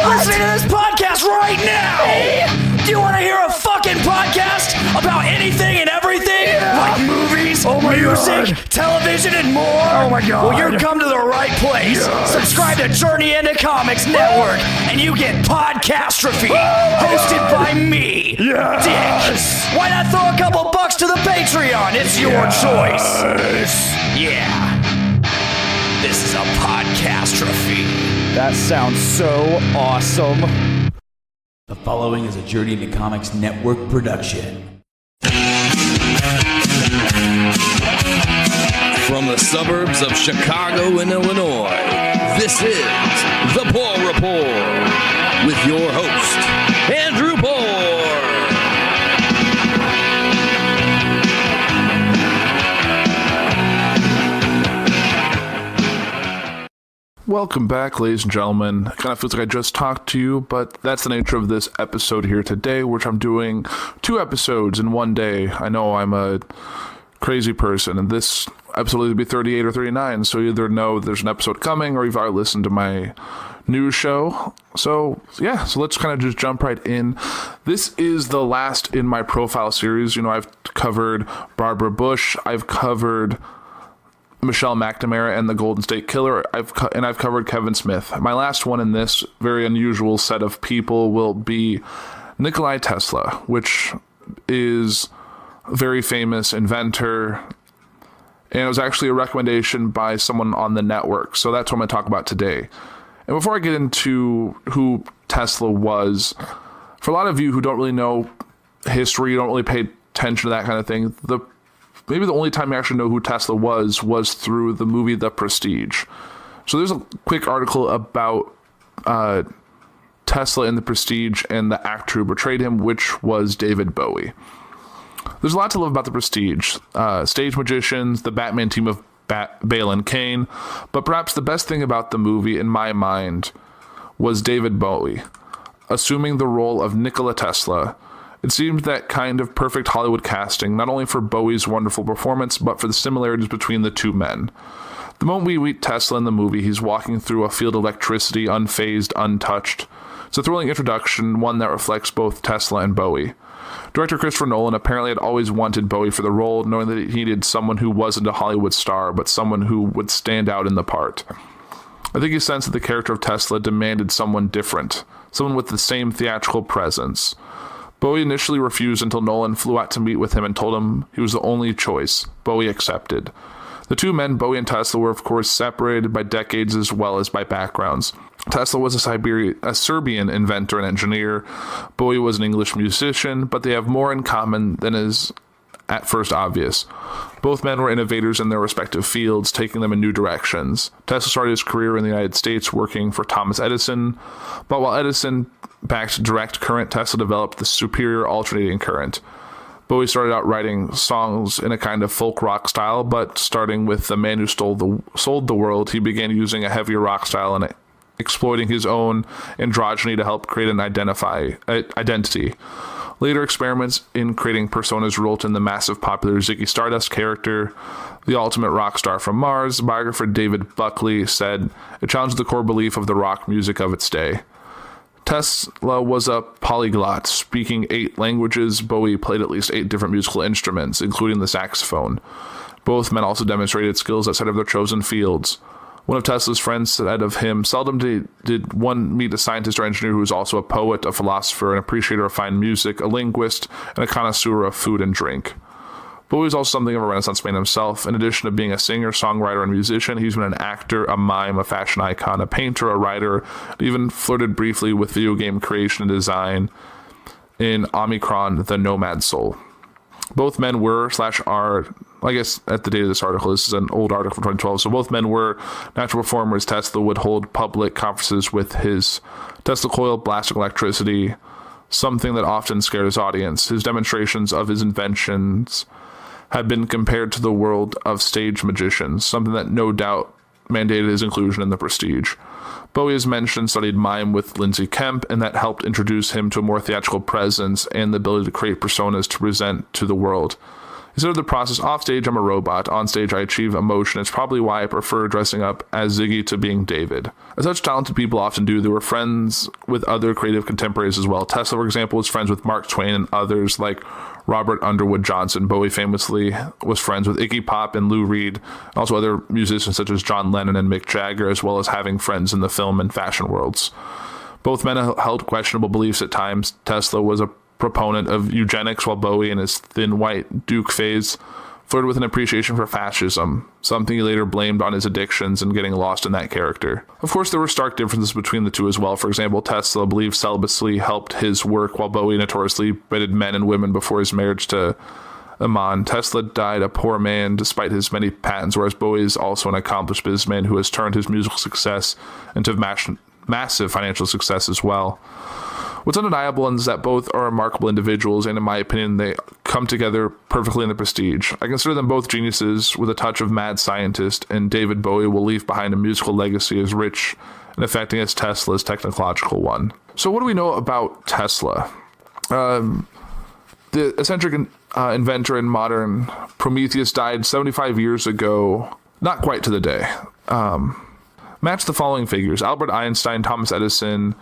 listening to this podcast right now. Do you want to hear a fucking podcast about anything and everything? Like movies, music, television, and more? Oh my God. Well, you've come to the right place. Yes. Subscribe to Journey into Comics Network, and you get Podcastrophe, hosted by me, Yes. Dick. Why not throw a couple bucks to the Patreon? It's your choice. Yeah. This is a Podcastrophe. That sounds so awesome. The following is a Journey into Comics Network production. From the suburbs of Chicago and Illinois, this is The Puhr Report with your host, Andrew Puhr. Welcome back, ladies and gentlemen. It kind of feels like I just talked to you, but that's the nature of this episode here today, which I'm doing 2 episodes in one day. I know I'm a crazy person, and this episode will either be 38 or 39, so you either know there's an episode coming or you've already listened to my news show. So let's kind of just jump right in. This is the last in my profile series. You know, I've covered Barbara Bush, I've covered Michelle McNamara and the Golden State Killer, I've covered Kevin Smith. My last one in this very unusual set of people will be Nikola Tesla, which is a very famous inventor, and it was actually a recommendation by someone on the network, so that's what I'm going to talk about today. And before I get into who Tesla was, for a lot of you who don't really know history, you don't really pay attention to that kind of thing, maybe the only time you actually know who Tesla was through the movie The Prestige. So there's a quick article about Tesla in The Prestige and the actor who portrayed him, which was David Bowie. There's a lot to love about The Prestige. Stage magicians, the Batman team of Bale and Kane, but perhaps the best thing about the movie, in my mind, was David Bowie assuming the role of Nikola Tesla. It seemed that kind of perfect Hollywood casting, not only for Bowie's wonderful performance, but for the similarities between the two men. The moment we meet Tesla in the movie, he's walking through a field of electricity, unfazed, untouched. It's a thrilling introduction, one that reflects both Tesla and Bowie. Director Christopher Nolan apparently had always wanted Bowie for the role, knowing that he needed someone who wasn't a Hollywood star, but someone who would stand out in the part. I think he sensed that the character of Tesla demanded someone different, someone with the same theatrical presence. Bowie initially refused until Nolan flew out to meet with him and told him he was the only choice. Bowie accepted. The two men, Bowie and Tesla, were of course separated by decades as well as by backgrounds. Tesla was a Serbian inventor and engineer. Bowie was an English musician, but they have more in common than is at first obvious. Both men were innovators in their respective fields, taking them in new directions. Tesla started his career in the United States working for Thomas Edison, but while Edison backed direct current, Tesla developed the superior alternating current. Bowie started out writing songs in a kind of folk rock style, but starting with The Man Who Sold the World, he began using a heavier rock style and exploiting his own androgyny to help create an identity. Later experiments in creating personas resulted in the massive popular Ziggy Stardust character, the ultimate rock star from Mars. Biographer David Buckley said, "It challenged the core belief of the rock music of its day." Tesla was a polyglot, speaking 8 languages. Bowie played at least 8 different musical instruments, including the saxophone. Both men also demonstrated skills outside of their chosen fields. One of Tesla's friends said of him, "Seldom did one meet a scientist or engineer who was also a poet, a philosopher, an appreciator of fine music, a linguist, and a connoisseur of food and drink." Bowie was also something of a Renaissance man himself. In addition to being a singer, songwriter, and musician, he's been an actor, a mime, a fashion icon, a painter, a writer, and even flirted briefly with video game creation and design in Omicron, the Nomad Soul. Both men were/are, I guess at the date of this article, this is an old article from 2012, so both men were natural performers. Tesla would hold public conferences with his Tesla coil blasting electricity, something that often scared his audience. His demonstrations of his inventions had been compared to the world of stage magicians, something that no doubt mandated his inclusion in The Prestige. Bowie, as mentioned, studied mime with Lindsay Kemp, and that helped introduce him to a more theatrical presence and the ability to create personas to present to the world. Instead of the process, off stage I'm a robot, on stage I achieve emotion. It's probably why I prefer dressing up as Ziggy to being David. As such talented people often do, they were friends with other creative contemporaries as well. Tesla, for example, was friends with Mark Twain and others like Robert Underwood Johnson. Bowie famously was friends with Iggy Pop and Lou Reed, and also other musicians such as John Lennon and Mick Jagger, as well as having friends in the film and fashion worlds. Both men held questionable beliefs at times. Tesla was a proponent of eugenics, while Bowie, in his thin white Duke phase, flirted with an appreciation for fascism, something he later blamed on his addictions and getting lost in that character. Of course, there were stark differences between the two as well. For example, Tesla believed celibacy helped his work, while Bowie notoriously wedded men and women before his marriage to Iman. Tesla died a poor man despite his many patents, whereas Bowie is also an accomplished businessman who has turned his musical success into massive financial success as well. What's undeniable is that both are remarkable individuals, and in my opinion, they come together perfectly in the Prestige. I consider them both geniuses with a touch of mad scientist, and David Bowie will leave behind a musical legacy as rich and affecting as Tesla's technological one. So what do we know about Tesla? The eccentric inventor and modern Prometheus died 75 years ago, not quite to the day. Match the following figures: Albert Einstein, Thomas Edison,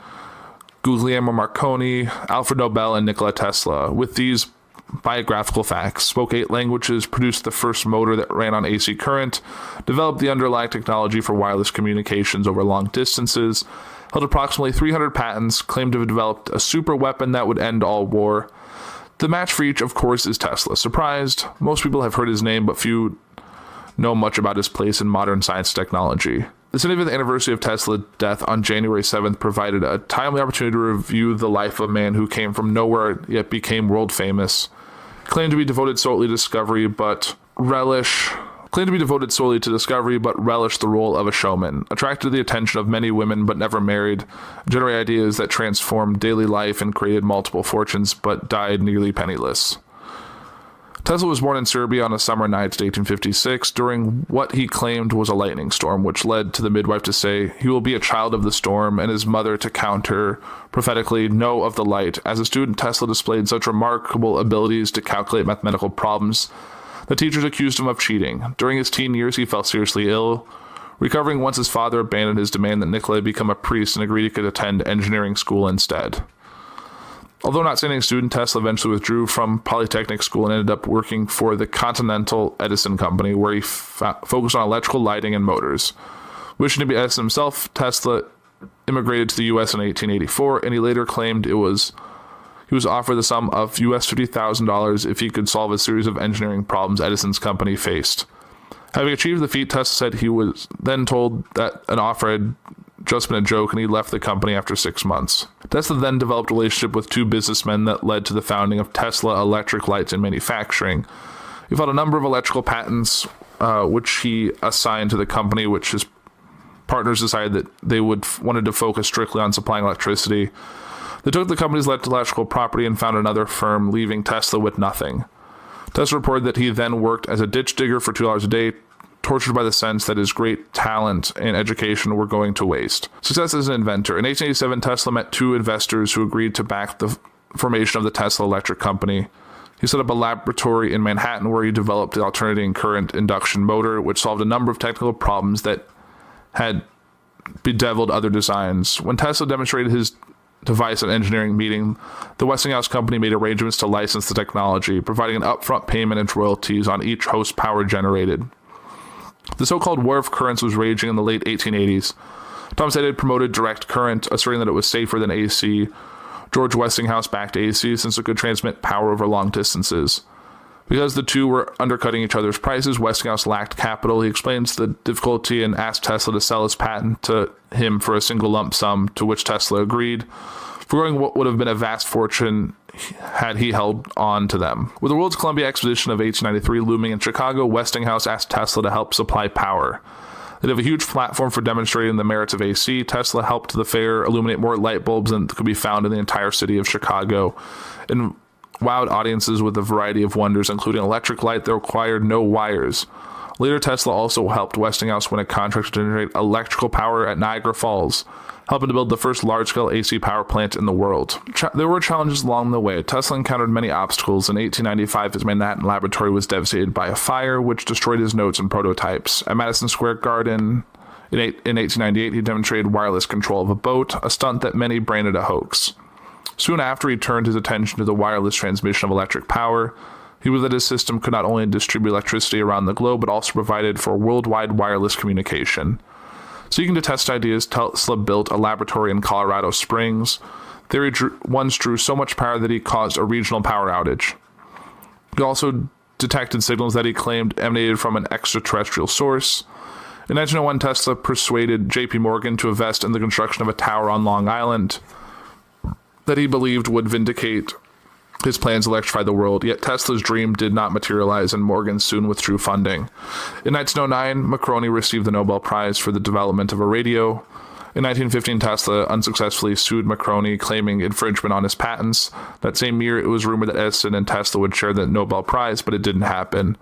Guglielmo Marconi, Alfred Nobel, and Nikola Tesla. With these biographical facts: spoke 8 languages, produced the first motor that ran on AC current, developed the underlying technology for wireless communications over long distances, held approximately 300 patents, claimed to have developed a super weapon that would end all war. The match for each, of course, is Tesla. Surprised? Most people have heard his name, but few know much about his place in modern science and technology. The 75th anniversary of Tesla's death on January 7th provided a timely opportunity to review the life of a man who came from nowhere yet became world famous. Claimed to be devoted solely to discovery, but relished the role of a showman. Attracted the attention of many women, but never married. Generated ideas that transformed daily life and created multiple fortunes, but died nearly penniless. Tesla was born in Serbia on a summer night in 1856 during what he claimed was a lightning storm, which led to the midwife to say he will be a child of the storm, and his mother to counter prophetically, "No of the light." As a student, Tesla displayed such remarkable abilities to calculate mathematical problems the teachers accused him of cheating. During his teen years, he fell seriously ill, recovering once his father abandoned his demand that Nikola become a priest and agreed he could attend engineering school instead. Although not staying a student, Tesla eventually withdrew from Polytechnic School and ended up working for the Continental Edison Company, where he focused on electrical lighting and motors. Wishing to be Edison himself, Tesla immigrated to the U.S. in 1884, and he later claimed he was offered the sum of US $50,000 if he could solve a series of engineering problems Edison's company faced. Having achieved the feat, Tesla said he was then told that an offer had just been a joke, and he left the company after 6 months. Tesla then developed a relationship with 2 businessmen that led to the founding of Tesla Electric Lights and Manufacturing. He filed a number of electrical patents, which he assigned to the company, which his partners decided that they wanted to focus strictly on supplying electricity. They took the company's electrical property and founded another firm, leaving Tesla with nothing. Tesla reported that he then worked as a ditch digger for $2 a day, tortured by the sense that his great talent and education were going to waste. Success as an inventor. In 1887, Tesla met 2 investors who agreed to back the formation of the Tesla Electric Company. He set up a laboratory in Manhattan where he developed the alternating current induction motor, which solved a number of technical problems that had bedeviled other designs. When Tesla demonstrated his device at an engineering meeting, the Westinghouse Company made arrangements to license the technology, providing an upfront payment and royalties on each horsepower generated. The so-called War of Currents was raging in the late 1880s. Thomas Edison promoted direct current, asserting that it was safer than AC. George Westinghouse backed AC since it could transmit power over long distances. Because the two were undercutting each other's prices, Westinghouse lacked capital. He explains the difficulty and asked Tesla to sell his patent to him for a single lump sum, to which Tesla agreed, foregoing what would have been a vast fortune had he held on to them. With the World's Columbia Exposition of 1893 looming in Chicago, Westinghouse asked Tesla to help supply power. They'd have a huge platform for demonstrating the merits of AC. Tesla helped the fair illuminate more light bulbs than could be found in the entire city of Chicago, and wowed audiences with a variety of wonders, including electric light that required no wires. Later, Tesla also helped Westinghouse win a contract to generate electrical power at Niagara Falls, helping to build the first large-scale AC power plant in the world. There were challenges along the way. Tesla encountered many obstacles. In 1895, his Manhattan laboratory was devastated by a fire, which destroyed his notes and prototypes. At Madison Square Garden, in 1898, he demonstrated wireless control of a boat, a stunt that many branded a hoax. Soon after, he turned his attention to the wireless transmission of electric power. He knew that his system could not only distribute electricity around the globe, but also provided for worldwide wireless communication. Seeking to test ideas, Tesla built a laboratory in Colorado Springs. There he once drew so much power that he caused a regional power outage. He also detected signals that he claimed emanated from an extraterrestrial source. In 1901, Tesla persuaded J.P. Morgan to invest in the construction of a tower on Long Island that he believed would vindicate his plans to electrify the world, yet Tesla's dream did not materialize, and Morgan soon withdrew funding. In 1909, Marconi received the Nobel Prize for the development of a radio. In 1915, Tesla unsuccessfully sued Marconi, claiming infringement on his patents. That same year, it was rumored that Edison and Tesla would share the Nobel Prize, but it didn't happen.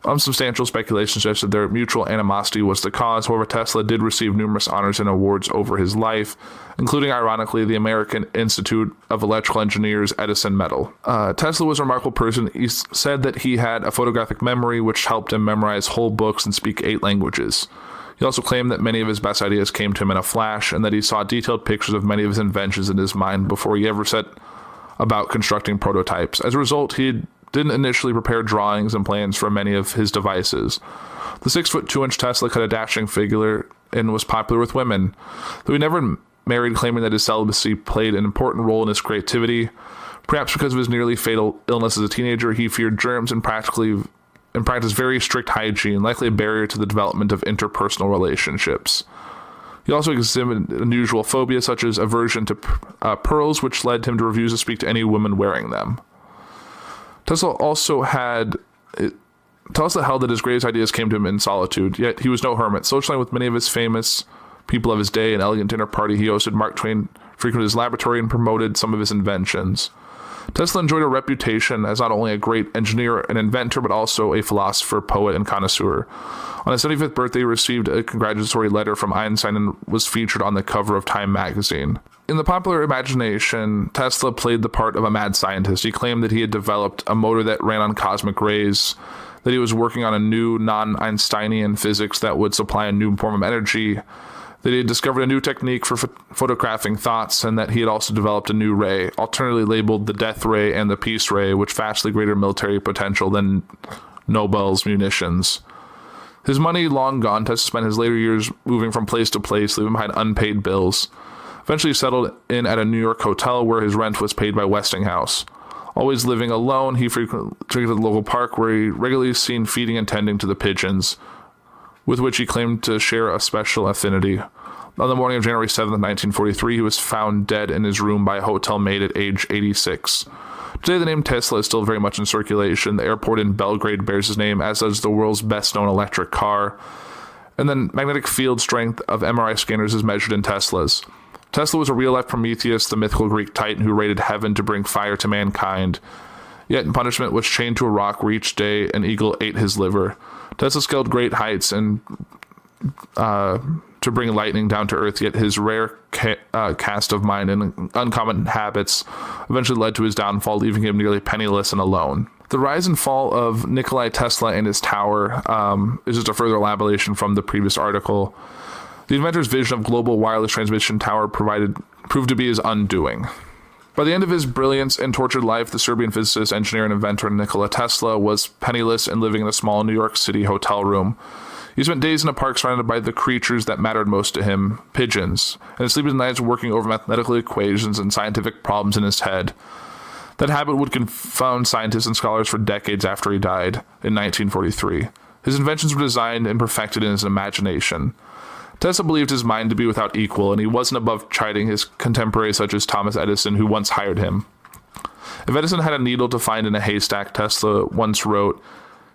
Unsubstantial speculation suggested their mutual animosity was the cause. However, Tesla did receive numerous honors and awards over his life, including, ironically, the American Institute of Electrical Engineers Edison Medal. Tesla was a remarkable person. He said that he had a photographic memory, which helped him memorize whole books and speak 8 languages. He also claimed that many of his best ideas came to him in a flash, and that he saw detailed pictures of many of his inventions in his mind before he ever set about constructing prototypes. As a result, he didn't initially prepare drawings and plans for many of his devices. The 6'2" Tesla had a dashing figure and was popular with women. Though he never married, claiming that his celibacy played an important role in his creativity. Perhaps because of his nearly fatal illness as a teenager, he feared germs and practiced very strict hygiene, likely a barrier to the development of interpersonal relationships. He also exhibited unusual phobias, such as aversion to pearls, which led him to refuse to speak to any woman wearing them. Tesla held that his greatest ideas came to him in solitude, yet he was no hermit. Socializing with many of his famous people of his day, an elegant dinner party he hosted, Mark Twain frequented his laboratory and promoted some of his inventions. Tesla enjoyed a reputation as not only a great engineer and inventor, but also a philosopher, poet, and connoisseur. On his 75th birthday, he received a congratulatory letter from Einstein and was featured on the cover of Time magazine. In the popular imagination, Tesla played the part of a mad scientist. He claimed that he had developed a motor that ran on cosmic rays, that he was working on a new non-Einsteinian physics that would supply a new form of energy, that he had discovered a new technique for photographing thoughts, and that he had also developed a new ray, alternately labeled the death ray and the peace ray, which vastly greater military potential than Nobel's munitions. His money long gone, Tesla spent his later years moving from place to place, leaving behind unpaid bills. Eventually he settled in at a New York hotel where his rent was paid by Westinghouse. Always living alone, he frequently the local park where he regularly seen feeding and tending to the pigeons, with which he claimed to share a special affinity. On the morning of January 7th, 1943, he was found dead in his room by a hotel maid at age 86. Today, the name Tesla is still very much in circulation. The airport in Belgrade bears his name, as does the world's best-known electric car. And then magnetic field strength of MRI scanners is measured in Teslas. Tesla was a real-life Prometheus, the mythical Greek titan who raided heaven to bring fire to mankind. Yet in punishment was chained to a rock where each day an eagle ate his liver. Tesla scaled great heights and to bring lightning down to earth, yet his rare cast of mind and uncommon habits eventually led to his downfall, leaving him nearly penniless and alone. The rise and fall of Nikola Tesla and his tower is just a further elaboration from the previous article. The inventor's vision of global wireless transmission tower proved to be his undoing. By the end of his brilliance and tortured life, the Serbian physicist, engineer, and inventor Nikola Tesla was penniless and living in a small New York City hotel room. He spent days in a park surrounded by the creatures that mattered most to him, pigeons, and sleepless nights working over mathematical equations and scientific problems in his head. That habit would confound scientists and scholars for decades after he died in 1943. His inventions were designed and perfected in his imagination. Tesla believed his mind to be without equal, and he wasn't above chiding his contemporaries such as Thomas Edison, who once hired him. If Edison had a needle to find in a haystack, Tesla once wrote,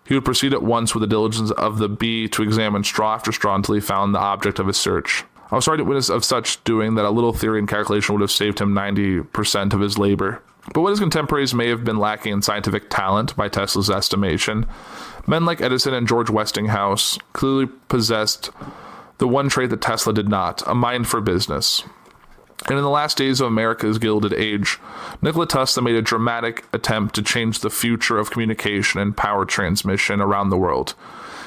he would proceed at once with the diligence of the bee to examine straw after straw until he found the object of his search. I was sorry to witness of such doing that a little theory and calculation would have saved him 90% of his labor. But what his contemporaries may have been lacking in scientific talent, by Tesla's estimation, Men like Edison and George Westinghouse clearly possessed the one trait that Tesla did not, a mind for business. And in the last days of America's Gilded Age, Nikola Tesla made a dramatic attempt to change the future of communication and power transmission around the world.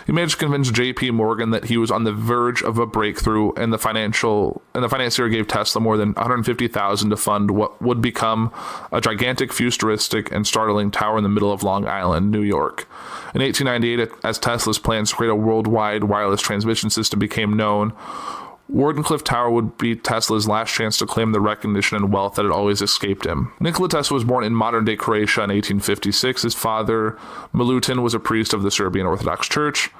He managed to convince J.P. Morgan that he was on the verge of a breakthrough, and the financier gave Tesla more than $150,000 to fund what would become a gigantic, futuristic, and startling tower in the middle of Long Island, New York. In 1898, as Tesla's plans to create a worldwide wireless transmission system became known, Wardenclyffe Tower would be Tesla's last chance to claim the recognition and wealth that had always escaped him. Nikola Tesla was born in modern-day Croatia in 1856. His father, Milutin, was a priest of the Serbian Orthodox Church.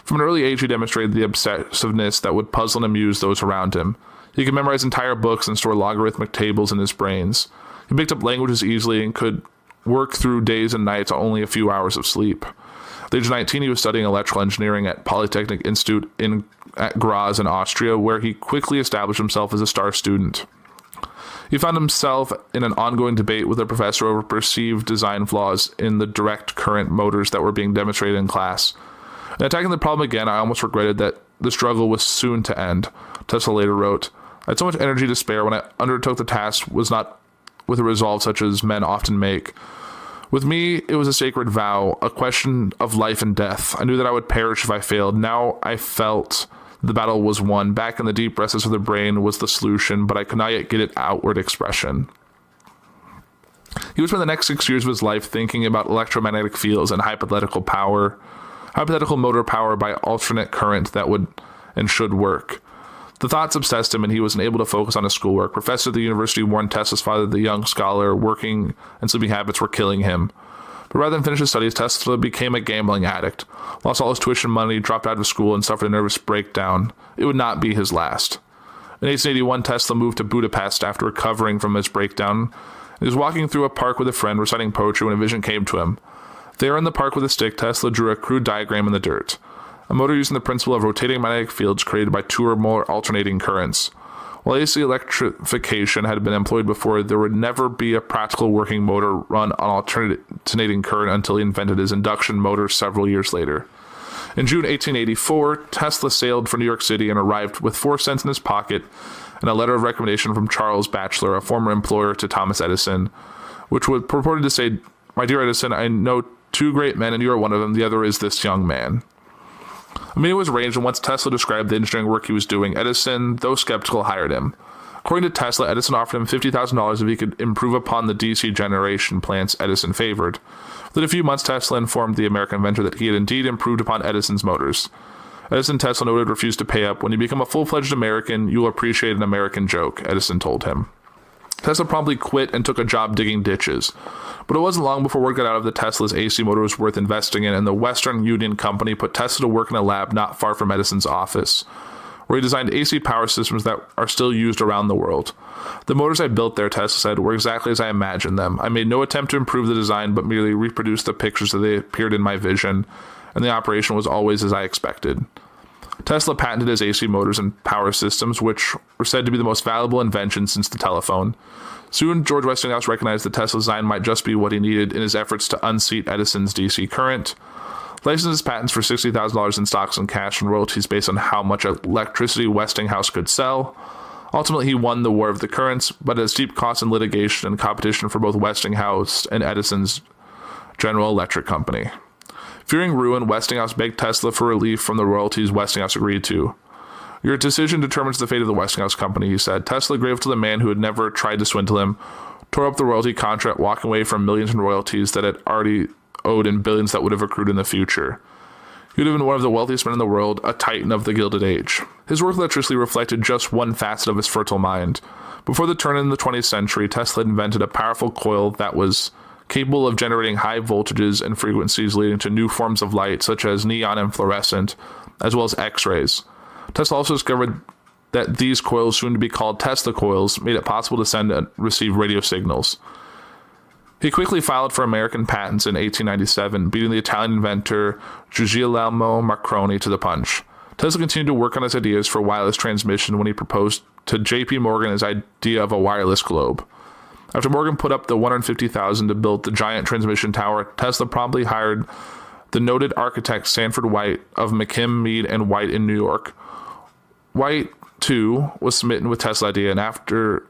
From an early age, he demonstrated the obsessiveness that would puzzle and amuse those around him. He could memorize entire books and store logarithmic tables in his brains. He picked up languages easily and could work through days and nights on only a few hours of sleep. At the age of 19, he was studying electrical engineering at Polytechnic Institute at Graz in Austria, where he quickly established himself as a star student. He found himself in an ongoing debate with a professor over perceived design flaws in the direct current motors that were being demonstrated in class. In attacking the problem again, I almost regretted that the struggle was soon to end, Tesla later wrote. I had so much energy to spare when I undertook the task was not with a resolve such as men often make. With me, it was a sacred vow, a question of life and death. I knew that I would perish if I failed. Now I felt the battle was won. Back in the deep recesses of the brain was the solution, but I could not yet get it outward expression. He would spend the next 6 years of his life thinking about electromagnetic fields and hypothetical motor power by alternate current that would and should work. The thoughts obsessed him, and he was unable to focus on his schoolwork. Professor at the university warned Tesla's father that the young scholar working and sleeping habits were killing him. But rather than finish his studies, Tesla became a gambling addict, lost all his tuition money, dropped out of school, and suffered a nervous breakdown. It would not be his last. In 1881, Tesla moved to Budapest after recovering from his breakdown. He was walking through a park with a friend reciting poetry when a vision came to him. There in the park with a stick, Tesla drew a crude diagram in the dirt. A motor using the principle of rotating magnetic fields created by two or more alternating currents. While AC electrification had been employed before, there would never be a practical working motor run on alternating current until he invented his induction motor several years later. In June 1884, Tesla sailed for New York City and arrived with 4 cents in his pocket and a letter of recommendation from Charles Batchelor, a former employer to Thomas Edison, which was purported to say, "My dear Edison, I know 2 great men and you are one of them. The other is this young man." A meeting was arranged, and once Tesla described the engineering work he was doing, Edison, though skeptical, hired him. According to Tesla, Edison offered him $50,000 if he could improve upon the DC generation plants Edison favored. Within a few months, Tesla informed the American inventor that he had indeed improved upon Edison's motors. Edison, Tesla noted, refused to pay up. "When you become a full-fledged American, you'll appreciate an American joke," Edison told him. Tesla promptly quit and took a job digging ditches. But it wasn't long before word got out of that Tesla's AC motor was worth investing in, and the Western Union Company put Tesla to work in a lab not far from Edison's office, where he designed AC power systems that are still used around the world. "The motors I built there," Tesla said, "were exactly as I imagined them. I made no attempt to improve the design, but merely reproduced the pictures as they appeared in my vision, and the operation was always as I expected." Tesla patented his AC motors and power systems, which were said to be the most valuable invention since the telephone. Soon, George Westinghouse recognized that Tesla's design might just be what he needed in his efforts to unseat Edison's DC current. Licensed his patents for $60,000 in stocks and cash and royalties based on how much electricity Westinghouse could sell. Ultimately, he won the war of the currents, but at steep costs in litigation and competition for both Westinghouse and Edison's General Electric Company. Fearing ruin, Westinghouse begged Tesla for relief from the royalties Westinghouse agreed to. "Your decision determines the fate of the Westinghouse Company," he said. Tesla, grateful to the man who had never tried to swindle him, tore up the royalty contract, walking away from millions in royalties that had already owed and billions that would have accrued in the future. He would have been one of the wealthiest men in the world, a titan of the Gilded Age. His work with electricity reflected just one facet of his fertile mind. Before the turn in the 20th century, Tesla had invented a powerful coil that was capable of generating high voltages and frequencies leading to new forms of light, such as neon and fluorescent, as well as X-rays. Tesla also discovered that these coils, soon to be called Tesla coils, made it possible to send and receive radio signals. He quickly filed for American patents in 1897, beating the Italian inventor Guglielmo Marconi to the punch. Tesla continued to work on his ideas for wireless transmission when he proposed to J.P. Morgan his idea of a wireless globe. After Morgan put up the $150,000 to build the giant transmission tower, Tesla promptly hired the noted architect Sanford White of McKim, Mead, and White in New York. White, too, was smitten with Tesla's idea, and after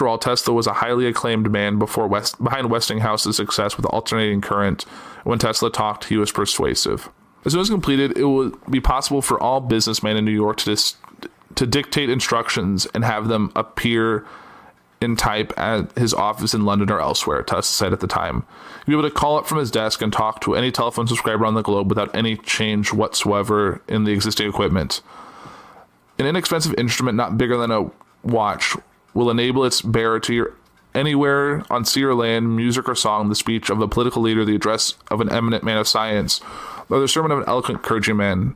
all, Tesla was a highly acclaimed man behind Westinghouse's success with alternating current. When Tesla talked, he was persuasive. As soon as completed, it would be possible for all businessmen in New York to dictate instructions and have them appear in type at his office in London or elsewhere, Tesla said at the time. He'd be able to call up from his desk and talk to any telephone subscriber on the globe without any change whatsoever in the existing equipment. An inexpensive instrument not bigger than a watch will enable its bearer to hear anywhere on sea or land, music or song, the speech of a political leader, the address of an eminent man of science, or the sermon of an eloquent clergyman,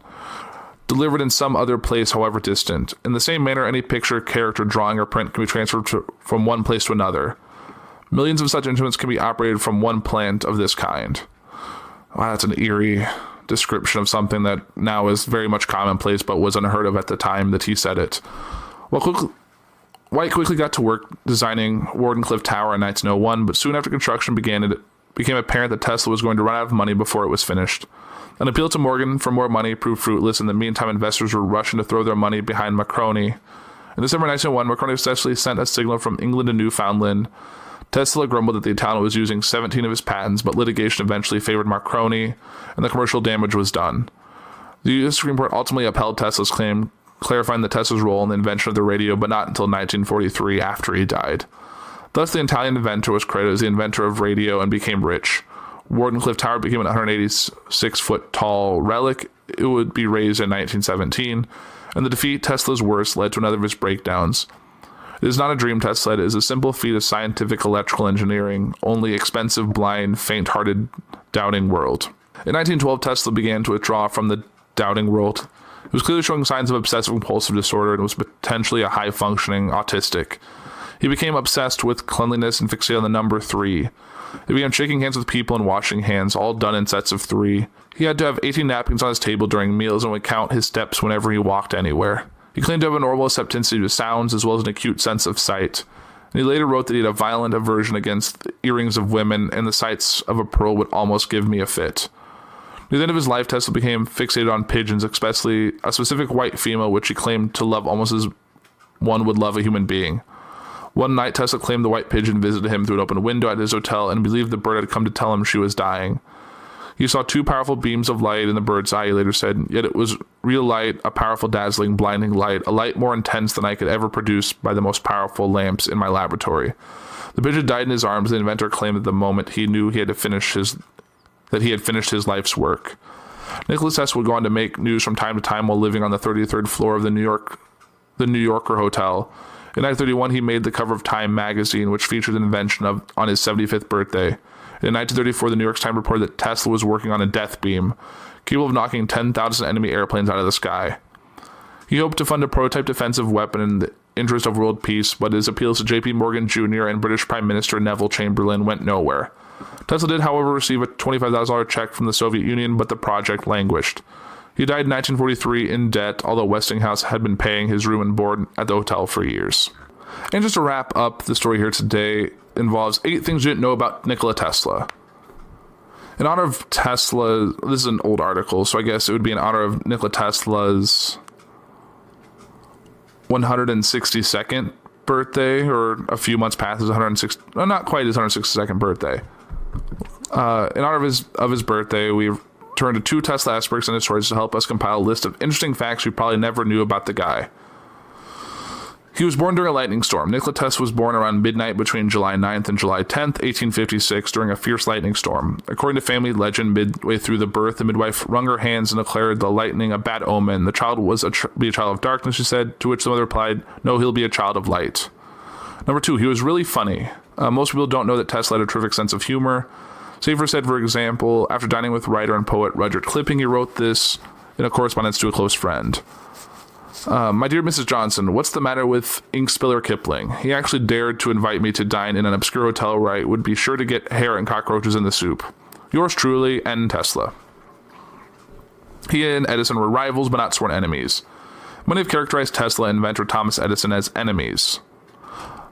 delivered in some other place, however distant. In the same manner, any picture, character, drawing, or print can be transferred from one place to another. Millions of such instruments can be operated from one plant of this kind. Wow, that's an eerie description of something that now is very much commonplace, but was unheard of at the time that he said it. White quickly got to work designing Wardenclyffe Tower in 1901, but soon after construction began, it became apparent that Tesla was going to run out of money before it was finished. An appeal to Morgan for more money proved fruitless. In the meantime, investors were rushing to throw their money behind Marconi. In December 1901, Marconi successfully sent a signal from England to Newfoundland. Tesla grumbled that the Italian was using 17 of his patents, but litigation eventually favored Marconi, and the commercial damage was done. The U.S. Supreme Court ultimately upheld Tesla's claim, clarifying the Tesla's role in the invention of the radio, but not until 1943, after he died. Thus, the Italian inventor was credited as the inventor of radio and became rich. Wardenclyffe Tower became an 186-foot tall relic. It would be raised in 1917, and the defeat, Tesla's worst, led to another of his breakdowns. It is not a dream, Tesla said. It is a simple feat of scientific electrical engineering, only expensive, blind, faint-hearted, doubting world. In 1912, Tesla began to withdraw from the doubting world. He was clearly showing signs of obsessive-compulsive disorder and was potentially a high-functioning autistic. He became obsessed with cleanliness and fixated on the number 3. He began shaking hands with people and washing hands, all done in sets of 3. He had to have 18 napkins on his table during meals and would count his steps whenever he walked anywhere. He claimed to have a normal susceptibility to sounds as well as an acute sense of sight. And he later wrote that he had a violent aversion against the earrings of women, and the sights of a pearl would almost give me a fit. Near the end of his life, Tesla became fixated on pigeons, especially a specific white female which he claimed to love almost as one would love a human being. One night, Tesla claimed the white pigeon visited him through an open window at his hotel and believed the bird had come to tell him she was dying. He saw 2 powerful beams of light in the bird's eye, he later said, yet it was real light, a powerful, dazzling, blinding light, a light more intense than I could ever produce by the most powerful lamps in my laboratory. The pigeon died in his arms. The inventor claimed at the moment he knew he had finished his life's work. Nikola Tesla would go on to make news from time to time while living on the 33rd floor of the New Yorker Hotel. In 1931, he made the cover of Time magazine, which featured an invention on his 75th birthday. In 1934, the New York Times reported that Tesla was working on a death beam, capable of knocking 10,000 enemy airplanes out of the sky. He hoped to fund a prototype defensive weapon in the interest of world peace, but his appeals to J.P. Morgan Jr. and British Prime Minister Neville Chamberlain went nowhere. Tesla did, however, receive a $25,000 check from the Soviet Union, but the project languished. He died in 1943 in debt, although Westinghouse had been paying his room and board at the hotel for years. And just to wrap up the story here today, involves 8 things you didn't know about Nikola Tesla. In honor of Tesla, this is an old article, so I guess it would be in honor of Nikola Tesla's 162nd birthday, or a few months past his 160, not quite his 162nd birthday. In honor of his birthday, we've turned to 2 Tesla experts and historians to help us compile a list of interesting facts we probably never knew about the guy. He was born during a lightning storm. Nikola Tesla was born around midnight between July 9th and July 10th, 1856, during a fierce lightning storm. According to family legend, midway through the birth, the midwife wrung her hands and declared the lightning a bad omen. The child was be a child of darkness, she said, to which the mother replied, no, he'll be a child of light. Number 2, he was really funny. Most people don't know that Tesla had a terrific sense of humor. Safer said, for example, after dining with writer and poet Rudyard Kipling, he wrote this in a correspondence to a close friend. My dear Mrs. Johnson, what's the matter with Inkspiller Kipling? He actually dared to invite me to dine in an obscure hotel where I would be sure to get hair and cockroaches in the soup. Yours truly, N. Tesla. He and Edison were rivals, but not sworn enemies. Many have characterized Tesla and inventor Thomas Edison as enemies.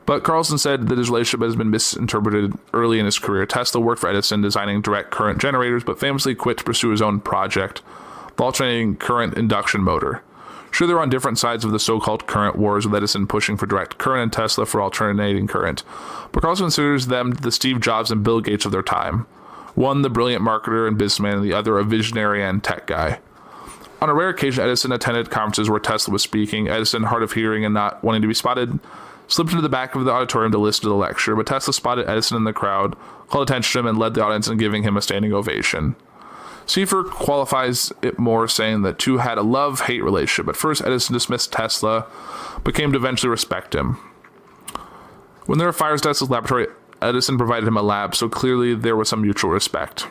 But Carlson said that his relationship has been misinterpreted early in his career. Tesla worked for Edison designing direct current generators, but famously quit to pursue his own project, the alternating current induction motor. Sure, they were on different sides of the so-called current wars, with Edison pushing for direct current and Tesla for alternating current. But Carlson considers them the Steve Jobs and Bill Gates of their time. One, the brilliant marketer and businessman, and the other, a visionary and tech guy. On a rare occasion, Edison attended conferences where Tesla was speaking. Edison, hard of hearing and not wanting to be spotted, slipped into the back of the auditorium to listen to the lecture, but Tesla spotted Edison in the crowd, called attention to him, and led the audience in giving him a standing ovation. Seifer qualifies it more, saying that two had a love-hate relationship. At first, Edison dismissed Tesla, but came to eventually respect him. When there were fires at Tesla's laboratory, Edison provided him a lab, so clearly there was some mutual respect.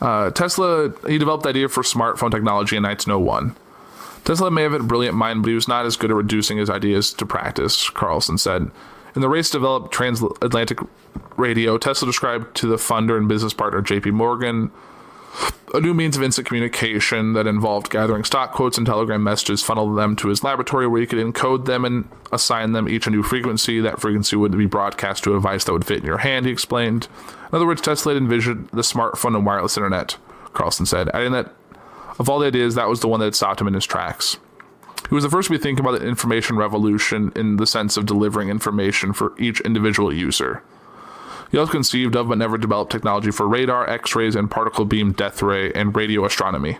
Tesla, he developed the idea for smartphone technology in 1901. Tesla may have had a brilliant mind, but he was not as good at reducing his ideas to practice, Carlson said. In the race to develop transatlantic radio, Tesla described to the funder and business partner J.P. Morgan a new means of instant communication that involved gathering stock quotes and telegram messages, funnel them to his laboratory where he could encode them and assign them each a new frequency. That frequency would be broadcast to a device that would fit in your hand, he explained. In other words, Tesla had envisioned the smartphone and wireless internet, Carlson said, adding that of all the ideas, that was the one that had stopped him in his tracks. He was the first to be thinking about the information revolution in the sense of delivering information for each individual user. He also conceived of but never developed technology for radar, X-rays, and particle beam death ray and radio astronomy.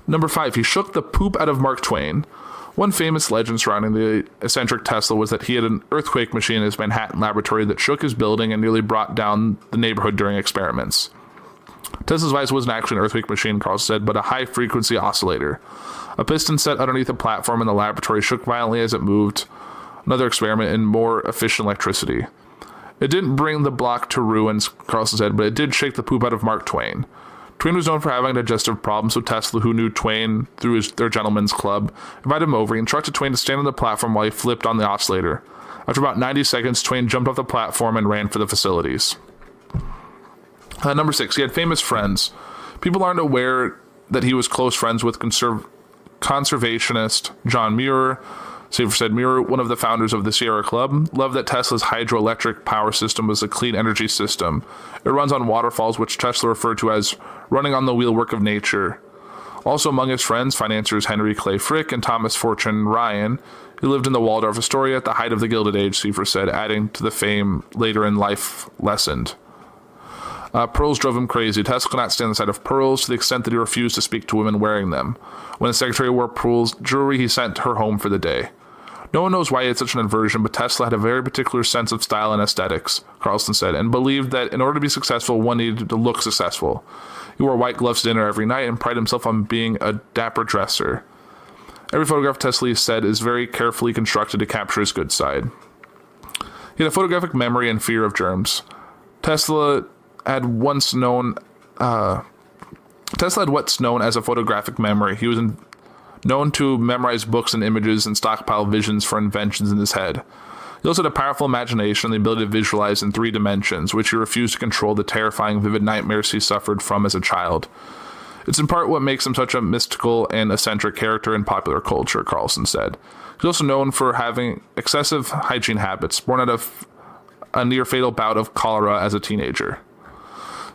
Number 5, he shook the poop out of Mark Twain. One famous legend surrounding the eccentric Tesla was that he had an earthquake machine in his Manhattan laboratory that shook his building and nearly brought down the neighborhood during experiments. Tesla's device wasn't actually an earthquake machine, Carl said, but a high-frequency oscillator. A piston set underneath a platform in the laboratory shook violently as it moved. Another experiment in more efficient electricity. It didn't bring the block to ruins, Carlson said, but it did shake the poop out of Mark Twain. Twain was known for having digestive problems, so Tesla, who knew Twain through their gentleman's club, invited him over. He instructed Twain to stand on the platform while he flipped on the oscillator. After about 90 seconds, Twain jumped off the platform and ran for the facilities. Number 6, he had famous friends. People aren't aware that he was close friends with conservationist John Muir. Seifer said Muir, one of the founders of the Sierra Club, loved that Tesla's hydroelectric power system was a clean energy system. It runs on waterfalls, which Tesla referred to as running on the wheelwork of nature. Also among his friends, financiers Henry Clay Frick and Thomas Fortune Ryan, who lived in the Waldorf Astoria at the height of the Gilded Age, Seifer said, adding to the fame later in life lessened. Pearls drove him crazy. Tesla could not stand the sight of pearls to the extent that he refused to speak to women wearing them. When his secretary wore pearls jewelry, he sent her home for the day. No one knows why he had such an aversion, but Tesla had a very particular sense of style and aesthetics, Carlson said, and believed that in order to be successful, one needed to look successful. He wore white gloves to dinner every night and prided himself on being a dapper dresser. Every photograph, Tesla said, is very carefully constructed to capture his good side. He had a photographic memory and fear of germs. Tesla had what's known as a photographic memory. He was known to memorize books and images and stockpile visions for inventions in his head. He also had a powerful imagination and the ability to visualize in 3 dimensions, which he refused to control the terrifying, vivid nightmares he suffered from as a child. It's in part what makes him such a mystical and eccentric character in popular culture, Carlson said. He's also known for having excessive hygiene habits, born out of a near-fatal bout of cholera as a teenager.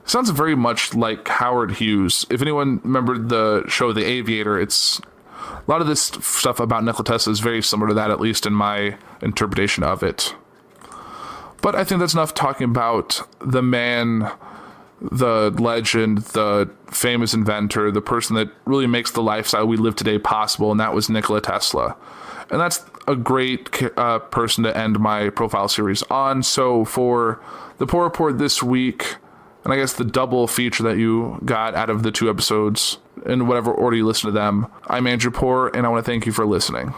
Sounds very much like Howard Hughes. If anyone remembered the show The Aviator, it's a lot of this stuff about Nikola Tesla is very similar to that, at least in my interpretation of it. But I think that's enough talking about the man, the legend, the famous inventor, the person that really makes the lifestyle we live today possible, and that was Nikola Tesla. And that's a great person to end my profile series on. So for the Puhr Report this week, and I guess the double feature that you got out of the 2 episodes, in whatever order you listen to them, I'm Andrew Puhr, and I want to thank you for listening.